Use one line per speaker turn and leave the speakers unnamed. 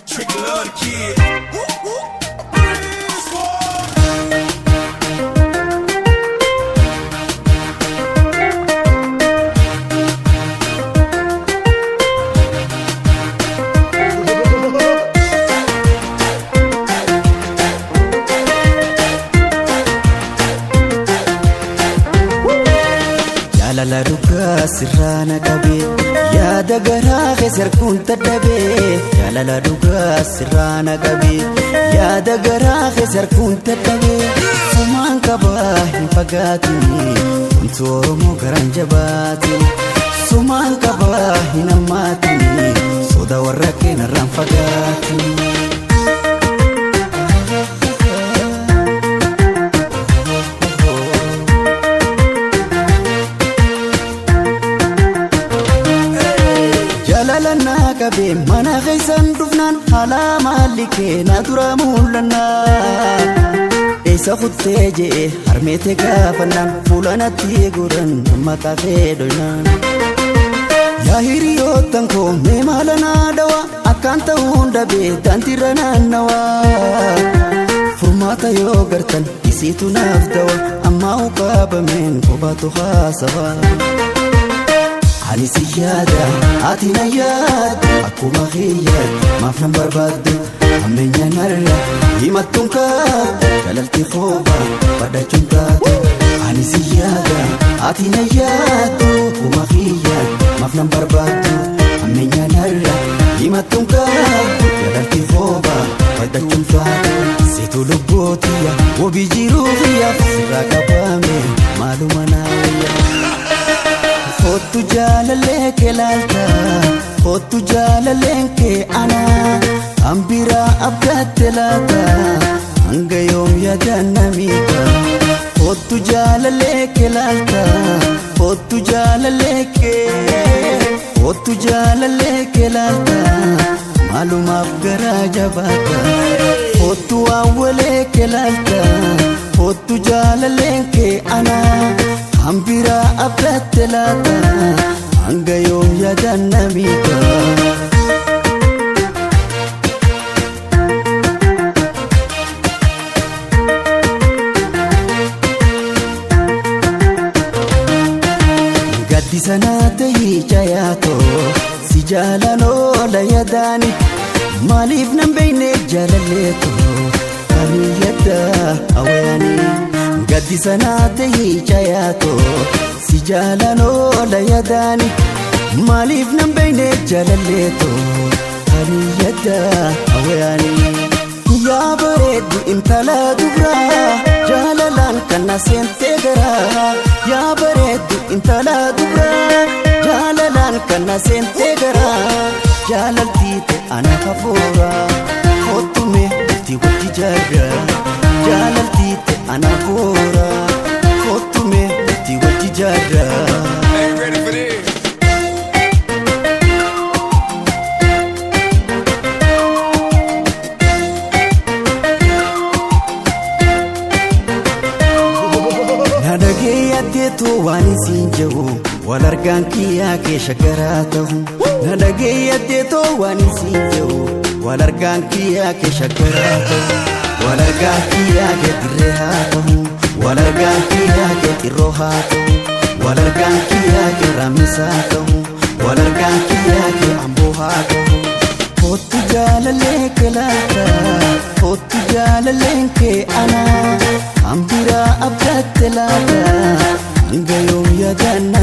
Tricolor kid.
La duka sirrana kabe ya dagara kheser kun tadabe ya la duka sirrana kabe ya dagara kheser kun tadabe suman kaba hifagati untoro mo garan jabati suman kaba hinamati soda warake naran fagati Kabe mana khaysan dufnan hala malike na dura mulana esa khutte je harmete gafanan fulana ti guran maka fedonan ya hiriyo tanko me malana dawa akanta hunda be tantirana nawa furmata yo gartan isitu nafdawa amma uqaba min qubatu khasaba Ani siyada, ati nayad, aku makhiyad, maaf nang barbado, amenya narra, himatong ka, kalalti khoba, pada chuntado. Ani siyada, ati nayad, aku makhiyad, maaf nang barbado, amenya narra, himatong ka, kalalti khoba, pada chuntado. Situ lubotiya, wobijiru khiya, siragabame, malumanaya. Hotu jalalle ke lalta hotu jalalle ke ana ambira abgatte lata angayom ya jannamika hotu jalalle ke lalta hotu jalalle ke lalta malum abgara jabata hotu awwale ke lalta hotu jalalle ke ana ambira abgatte lata angayom ya jannamika gaddi sanate hijayato si jalalo la yadani malif nan beyne jalaleto ani yadda awani gaddi sanate hijayato si jalalo la yadani malif nan beyne jalaleto ani yadda awani ya baredu intala dubra jalalan kana sente gara ya baredu intala dubra jalalan kana sente gara jalaltite ana kafura khotume ti wati jaga jalaltite ana fura khotume ti wati jaga.
Ain't ready for this.
Nadage yadeetu waan isin jahu wal argaan kiyyaa kee shaggaraa ta'u nadage yadeetu waan isin jahu wal argaan kiyyaa kee shaggaraa ta'u wal argaan kiyyaa kee dirree haa ta'u wal argaan kiyyaa kee xirroo haa ta'u wal argaan kiyyaa kee raammisaa ta'u wal argaan kiyyaa kee amboo haa ta'u hotu jaalallee kee laata hotu jaalallee kee ana ambira abgatte lata angayom ya janna